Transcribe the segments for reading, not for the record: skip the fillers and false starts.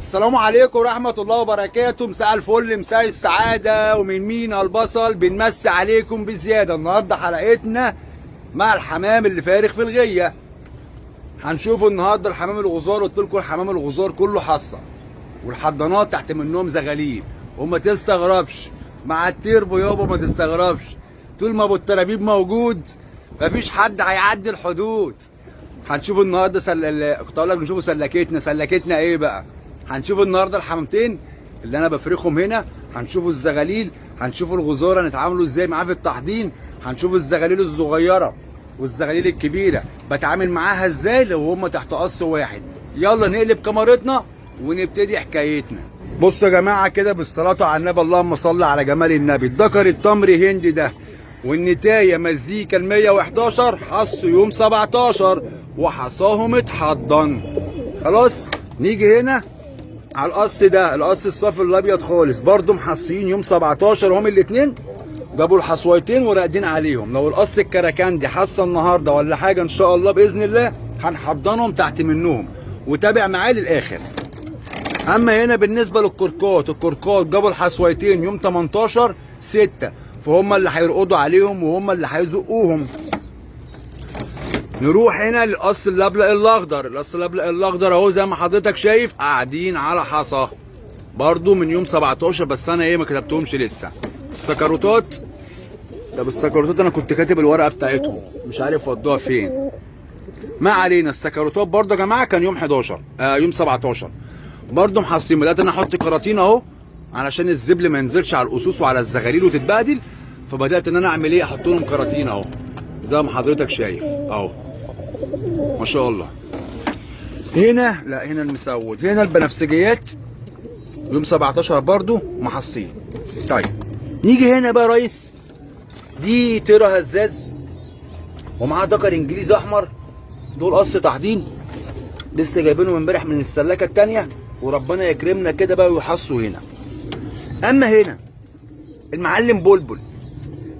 السلام عليكم ورحمة الله وبركاته. مساء الفل، مساء السعادة، ومن مينا البصل بنمسي عليكم بزيادة. النهاردة حلقتنا مع الحمام اللي فارغ في الغية. هنشوفوا النهاردة الحمام الغزار. قلت لكم الحمام الغزار كله حصة، والحضانات تحت منهم زغاليل، وما تستغربش مع التربو يابا، ما تستغربش. طول ما ابو الترابيب موجود مفيش حد هيعدي الحدود. هنشوفوا النهارده كنت اقول لك نشوفوا سلكتنا ايه بقى. هنشوفوا النهارده الحمامتين اللي انا بفرخهم هنا، هنشوفوا الزغاليل، هنشوفوا الغزاره نتعاملوا ازاي معاه في التحضين، هنشوفوا الزغاليل الصغيره والزغاليل الكبيره بتعامل معاها ازاي لو هم تحت قص واحد. يلا نقلب كاميرتنا ونبتدي حكايتنا. بصوا يا جماعه كده بالصلاه على النبي، اللهم صل على جمال النبي. الذكر التمر هندي ده والنتايه مزيكا ال 111 حصوا يوم 17 وحصاهم اتحضن. خلاص نيجي هنا على القص ده، القص الصافي الابيض خالص برضو محصيين يوم 17. هم الاثنين جابوا الحصويتين وراقدين عليهم. لو القص الكراكندي حصه النهارده ولا حاجه ان شاء الله باذن الله هنحضنهم تحت منهم، وتابع معايا للاخر. اما هنا بالنسبه للكركات، الكركات جابوا الحصويتين يوم 18 6، فهم اللي هيرقدوا عليهم وهم اللي هيزقوهم. نروح هنا للقص الابلق الاخضر. القص الابلق الاخضر اهو زي ما حضرتك شايف قاعدين على حصى برضو من يوم 17، بس انا ما كتبتهمش لسه. السكروتات، طب السكروتات انا كنت كاتب الورقه بتاعتهم مش عارف ودوها فين. ما علينا. السكروتات برضو يا جماعه كان يوم 11 يوم 17 برضو محصين. بدات انا احط كراتين اهو علشان الزبل ما ينزلش على الاسوس وعلى الزغاليل وتتبهدل، فبدات ان انا اعمل ايه، احط لهم كراتين اهو زي ما حضرتك شايف اهو ما شاء الله. هنا لا، هنا المسود، هنا البنفسجيات يوم 17 برضو محصين. طيب نيجي هنا بقى يا ريس، دي تيرا هزاز ومعاه ذكر انجليزي احمر. دول قص تحضين لسه جايبينهم امبارح من السلاكه الثانيه، وربنا يكرمنا كده بقى ويحصوا هنا. اما هنا المعلم بلبل،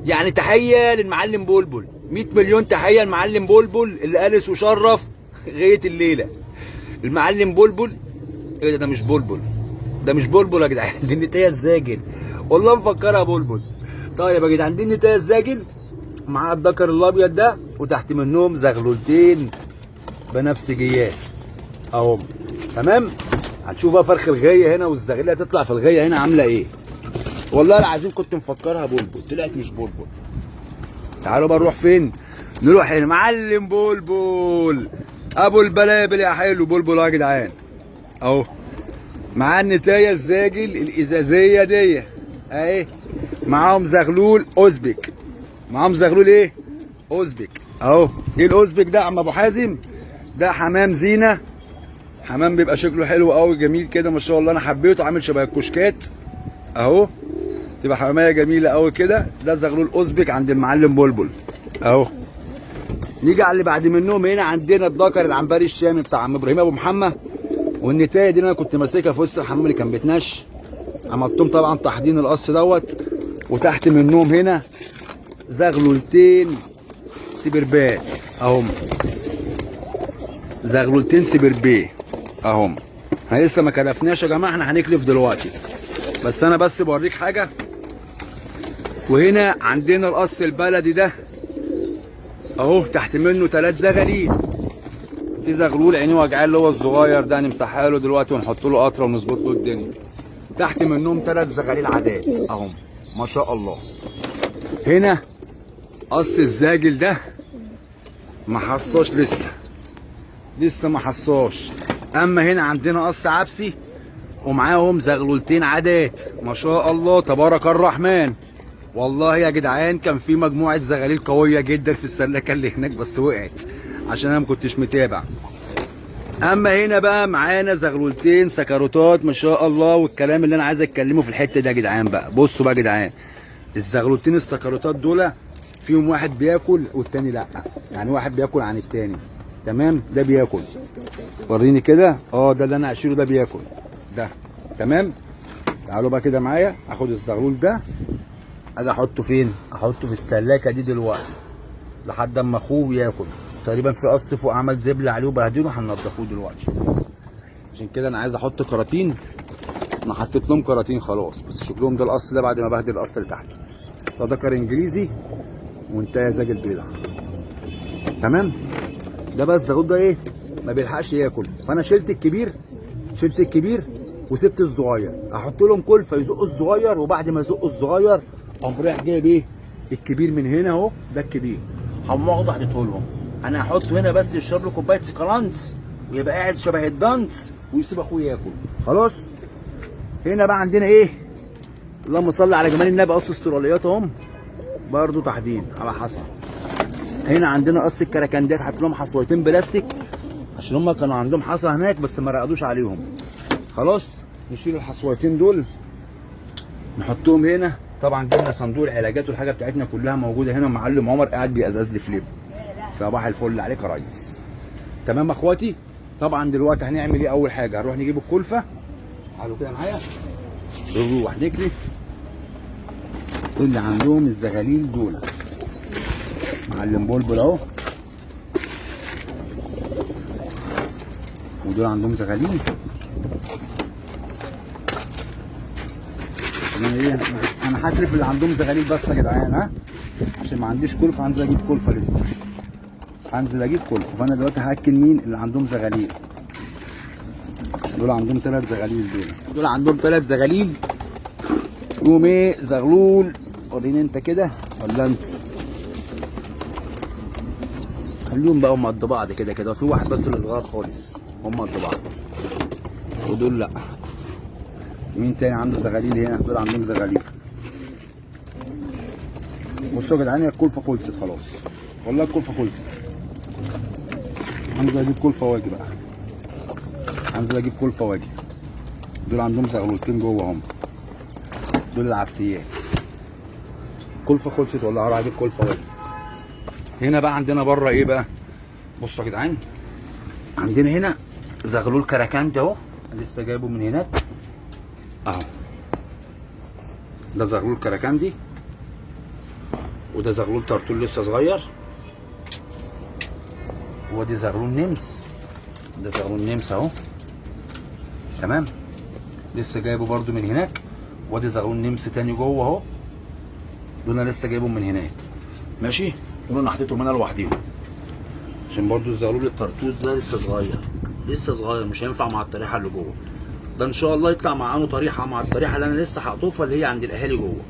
يعني تحيه للمعلم بلبل، 100 مليون تحيه للمعلم بلبل اللي قالس وشرف غايه الليله. المعلم بلبل ايه ده مش بلبل، ده مش بلبل يا جدعان، دي النتايه الزاجل، والله مفكرها بلبل. طيب يا جدعان دي النتايه الزاجل مع الذكر الابيض ده، وتحت منهم زغلولتين بنفسجيات اهو. تمام. هنشوف بقى فرخ الغايه هنا والزغاليل هتطلع في الغايه هنا عامله ايه. والله العظيم كنت مفكرها بلبل طلعت مش بلبل. تعالوا بقى نروح فين؟ نروح هنا معلم بلبل ابو البلابل يا حلو. بلبل يا جدعان اهو معاه النتايه الزاجل الازازيه دي اهي، معاهم زغلول اوزبك. معاهم زغلول ايه؟ اوزبك اهو. ايه الاوزبك ده يا عم ابو حازم؟ ده حمام زينه، حمام بيبقى شكله حلو قوي جميل كده ما شاء الله، انا حبيته، عامل شبه الكشكات اهو، تبقى حماميه جميله قوي كده. ده زغلول اوزبك عند المعلم بلبل اهو. نيجي على اللي بعد منهم. هنا عندنا الذكر العنبري الشامي بتاع عم ابراهيم ابو محمد، والنتايه دي انا كنت ماسكها في وسط الحمام اللي كان بيتنش، عملتهم طبعا تحضين القص دوت. وتحت منهم هنا زغلولتين سبربات اهم، زغلولتين سبربيه اهم. احنا لسه ما كلفناش يا جماعه، احنا هنكلف دلوقتي، بس انا بس بوريك حاجه. وهنا عندنا القص البلدي ده اهو، تحت منه 3 زغاليل. في زغلول عينيه وجعان اللي هو الصغير ده هنمسحها له دلوقتي ونحط له قطره ونظبط له الدنيا. تحت منهم 3 زغاليل عادات اهم ما شاء الله. هنا قص الزاجل ده ما حصاش لسه ما حصاش. اما هنا عندنا قص عبسي ومعاهم زغلولتين عادات ما شاء الله تبارك الرحمن. والله يا جدعان كان في مجموعه زغاليل قويه جدا في السلاكه اللي هناك بس وقعت عشان انا ما كنتش متابع. اما هنا بقى معانا زغلولتين سكروتات ما شاء الله. والكلام اللي انا عايز اتكلمه في الحته دي يا جدعان بقى، بصوا بقى يا جدعان، الزغلولتين السكروتات دول فيهم واحد بياكل والتاني لا، يعني واحد بياكل عن التاني. تمام. ده بياكل، وريني كده. ده اللي انا هشيله، ده بياكل ده. تمام. تعالوا بقى كده معايا، اخد الزغلول ده اجي احطه فين؟ احطه في السلاكه دي دلوقتي لحد اما اخوه ياكل. تقريبا في قص فوق عمل زبل عليه وبهدله، هننضفوه دلوقتي عشان كده انا عايز احط كراتين. انا حطيت لهم كراتين خلاص، بس شوف لهم ده القص ده بعد ما بهدل القص اللي تحت. ده ذكر انجليزي وانتهى زاج البيضه. تمام. ده بس الزغلول ده ايه ما بيلحقش ياكل، فانا شلت الكبير وسبت الصغير. احط لهم كلفه يزقوا الصغير، وبعد ما يزقوا الصغير اقوم رايح جايب ايه الكبير من هنا اهو. ده الكبير هقوم واخده حطيته لهم. انا هحطه هنا بس يشرب له كوبايه سكالانس ويبقى قاعد شبه الدانس ويسيب اخوه ياكل. خلاص. هنا بقى عندنا ايه، اللهم صل على جمال النبي، قص استراليات اهم برضو تحديد على حسب. هنا عندنا قص الكراكندات، حاطط لهم حصويتين بلاستيك عشان هم كانوا عندهم حصى هناك بس ما رقدوش عليهم. خلاص نشيل الحصويتين دول نحطهم هنا. طبعا جبنا صندوق العلاجات والحاجه بتاعتنا كلها موجوده هنا. معلم عمر قاعد بيقزقز لي في ليبه. صباح الفل عليك يا ريس. تمام يا اخواتي. طبعا دلوقتي هنعمل ايه؟ اول حاجه هنروح نجيب الكلفه. تعالوا كده معايا نروح نكلف اللي عندهم الزغاليل دول. معلم بلبل اهو، ودول عندهم زغاليل. انا هكلف اللي عندهم زغاليل بس يا جدعان، ها، عشان ما عنديش كلفه. هنزل اجيب كلفه لسه، هنزل اجيب كلفه. فانا دلوقتي هاكل مين اللي عندهم زغاليل. دول عندهم 3 زغاليل. دول عندهم 3 زغاليل. يقوم ايه زغلول وريني انت كده ولا انت؟ خليهم بقى هم قد بعض كده كده. في واحد بس اللي صغير خالص، هم قد بعض. ودول لا. مين تاني عنده زغاليل هنا؟ دول عندهم زغاليل. بصوا يا جدعان، الكلفه خلصت خلاص، والله الكلفه خلصت. هنزل اجيب كلفه واجي بقى، هنزل اجيب كلفه واجي. دول عندهم زغلولتين جوه هم، دول العبسيات. كلفه خلصت والله، هروح اجيب كلفه واجي. هنا بقى عندنا بره ايه بقى؟ بصوا يا جدعان، عندنا هنا زغلول كراكانت اهو، لسه جايبه من هناك اهو. ده زغلول كراكندي، وده زغلول طرطول لسه صغير، ودي زغلول نمس. ده زغلول نمس اهو. تمام. لسه جايبه برده من هناك. وادي زغلول نمس تاني جوه اهو. دول انا لسه جايبهم من هناك. ماشي. دول انا حطيتهم هنا لوحديهم عشان برده الزغلول الطرطوط ده لسه صغير، لسه صغير، مش هينفع مع الطريحه اللي جوه. ده ان شاء الله يطلع معانا طريحه مع الطريحه اللي انا لسه هقطفها اللي هي عند الاهالي جوه.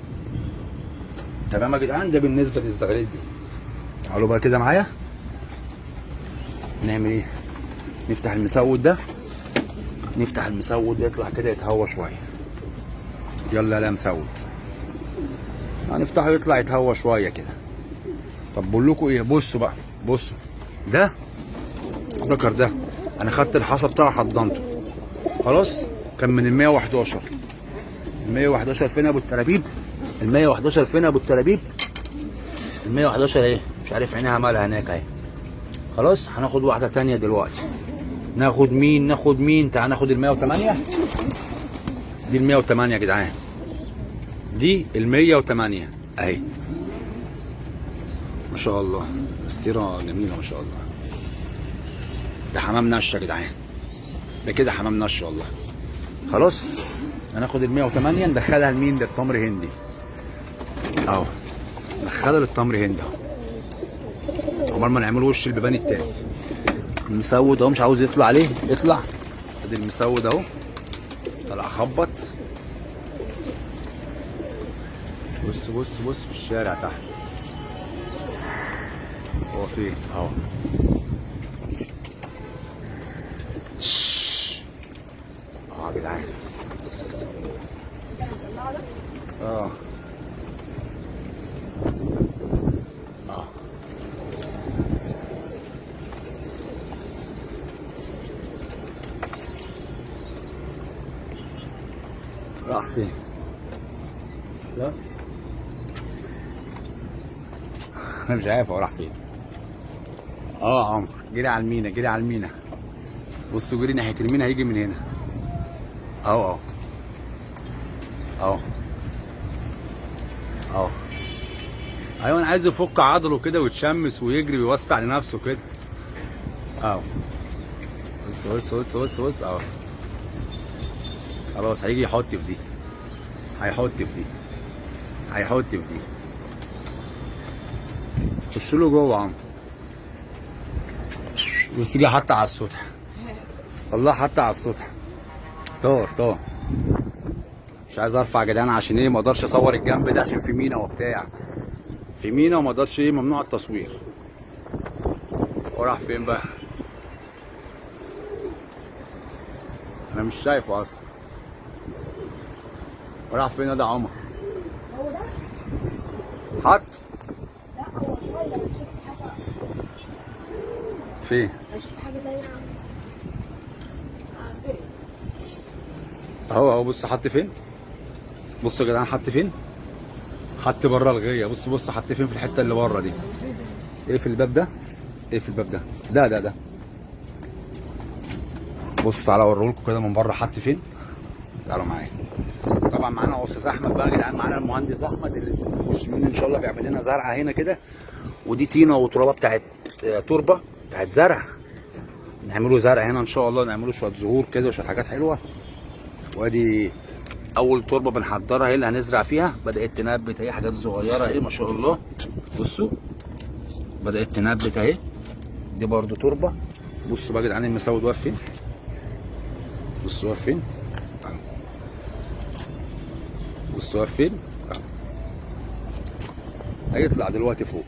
تمام يا جدعان. ده بالنسبه للزغاليل دي. تعالوا بقى كده معايا نعمل ايه؟ نفتح المسود ده، نفتح المسود ده يطلع كده يتهوى شويه. يلا يا مسود، هنفتحه يطلع يتهوى شويه كده. طب بقول لكم ايه، بصوا بقى، بصوا ده ذكر ده انا خدت الحصى بتاعه حضنته خلاص. كان من ال 111. ال 111 فين ابو التلابيب؟ ال 111 فين ابو التلابيب؟ ال 111 ايه؟ مش عارف عينها مالها هناك اهي. خلاص هناخد واحده تانيه دلوقتي. ناخد مين؟ ناخد مين؟ تعال ناخد ال 108. دي ال 108 يا جدعان، دي ال 108 اهي. ما شاء الله، استيره جميله ما شاء الله. ده حمام نش يا جدعان، ده كده حمام نش والله. خلاص هناخد ال 108 ندخلها لمين؟ للتمر هندي اهو. ندخلها للتمر هندي اهو، عمال ما نعمل وش البيبان التاني. المسود اهو مش عاوز يطلع عليه، اطلع. ادي المسود اهو طلع خبط. بص بص بص في الشارع تحت هو فين اهو. يا جدعان اه راح فين؟ لا انا مش عارف هو راح فين. عمرو جري على المينا، جري على المينا. بصوا جري ناحيه المينا، هيجي من هنا اهو اهو اهو. ايوه انا عايز يفك عضله كده ويتشمس ويجري ويوسع لنفسه كده اهو. بص بص بص بص بص اهو. خلاص هيجي يحط في دي، هيحط في دي، هيحط في دي. خش له جوه يا عم. بص جه حتى على السطح، والله حتى على السطح. طار. مش عايز ارفع يا جدعان عشان ايه ما اقدرش اصور الجنب ده عشان في مينا وبتاع، في مينا وما اقدرش ايه، ممنوع التصوير. وراح فين بقى؟ انا مش شايفه اصلا. وراح فين ده عمر؟ هو ده؟ حط لا هو صغير. انا شفت حاجه. فين؟ انا شفت حاجه زي اهو بص حط فين؟ بص يا جدعان حط فين؟ حط بره الغيه. بص حط فين في الحته اللي بره دي. اقفل الباب ده، اقفل الباب ده. ده بص تعالى اوريهولكوا كده من بره حط فين. تعالوا معايا. طبعا معانا استاذ احمد بقى يا جدعان، معانا المهندس احمد اللي نخش منه ان شاء الله، بيعمل لنا زرعه هنا كده، ودي طينه وترابه بتاعت تربه بتاعت زرع. نعمله زرع هنا ان شاء الله، نعمله شويه زهور كده وشويه حاجات حلوه. وادي اول تربه بنحضرها هي اللي هنزرع فيها، بدات تنبت اهي حاجات صغيره اهي ما شاء الله. بصوا بدات تنبت اهي. دي برده تربه. بصوا بقى يا جدعان المسود واقف فين. بصوا واقف فين. بصوا واقف فين. هيطلع دلوقتي فوق.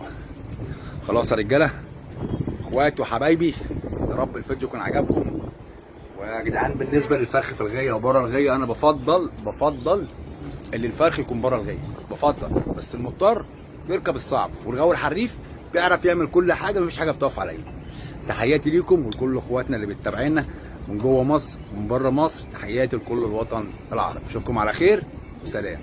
خلاص يا رجاله اخواتي وحبايبي، يا رب الفيديو يكون عجبكم. ويا جدعان بالنسبه للفرخ في الغيه وبره الغيه، انا بفضل اللي الفرخ يكون بره الغيه، بفضل. بس المضطر بيركب الصعب، والغاوي الحريف بيعرف يعمل كل حاجه، مفيش حاجه بتقف عليه. تحياتي ليكم ولكل اخواتنا اللي بتتابعينا من جوه مصر ومن بره مصر. تحياتي لكل الوطن العربي. اشوفكم على خير وسلام.